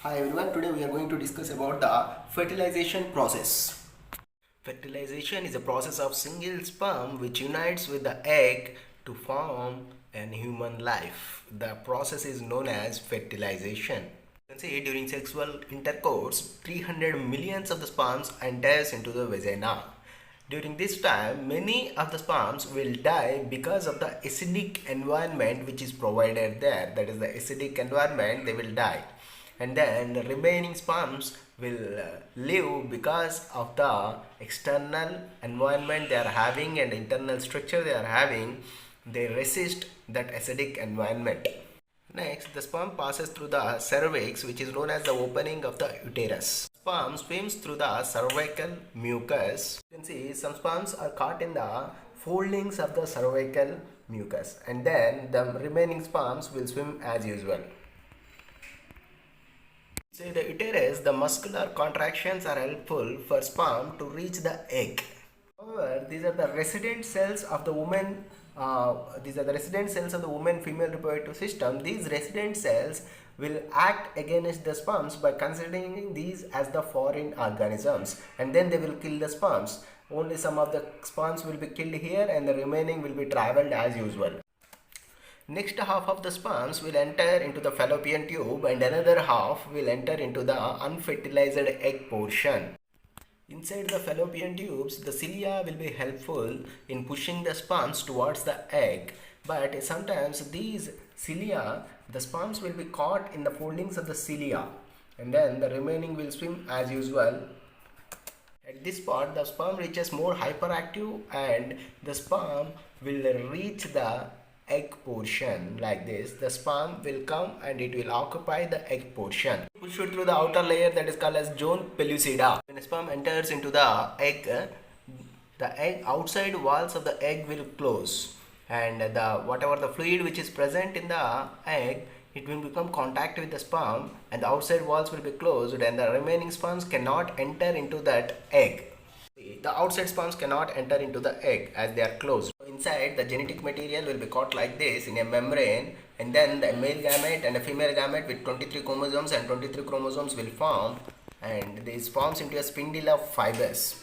Hi everyone, today we are going to discuss about the fertilization process. Fertilization is a process of single sperm which unites with the egg to form an human life. The process is known as fertilization. You can see during sexual intercourse, 300 millions of the sperms enters into the vagina. During this time, many of the sperms will die because of the acidic environment which is provided there. That is the acidic environment, they will die. And then the remaining sperms will live because of the external environment they are having and internal structure they are having. They resist that acidic environment. Next, the sperm passes through the cervix, which is known as the opening of the uterus. Sperm swims through the cervical mucus. You can see some sperms are caught in the foldings of the cervical mucus, and then the remaining sperms will swim as usual. Inside the uterus, the muscular contractions are helpful for sperm to reach the egg. However, these are the resident cells of the woman. These are the resident cells of the woman female reproductive system. These resident cells will act against the sperms by considering these as the foreign organisms, and then they will kill the sperms. Only some of the sperms will be killed here, and the remaining will be traveled as usual. Next half of the sperms will enter into the fallopian tube and another half will enter into the unfertilized egg portion. Inside the fallopian tubes, the cilia will be helpful in pushing the sperms towards the egg, but sometimes these cilia, the sperms will be caught in the foldings of the cilia, and then the remaining will swim as usual. At this part, the sperm reaches more hyperactive and the sperm will reach the egg portion like this. The sperm will come and it will occupy the egg portion. Push it through the outer layer that is called as zone pellucida. When the sperm enters into the egg outside walls of the egg will close, and the whatever the fluid which is present in the egg, it will become contact with the sperm and the outside walls will be closed and the remaining sperms cannot enter into that egg. The outside sperms cannot enter into the egg as they are closed. Inside, the genetic material will be caught like this in a membrane, and then the male gamete and a female gamete with 23 chromosomes and 23 chromosomes will form, and this forms into a spindle of fibers.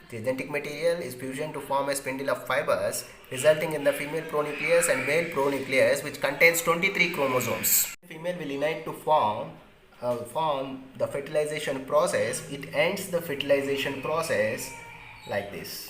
The genetic material is fusion to form a spindle of fibers, resulting in the female pronucleus and male pronucleus, which contains 23 chromosomes. The female will unite to form the fertilization process. It ends the fertilization process like this.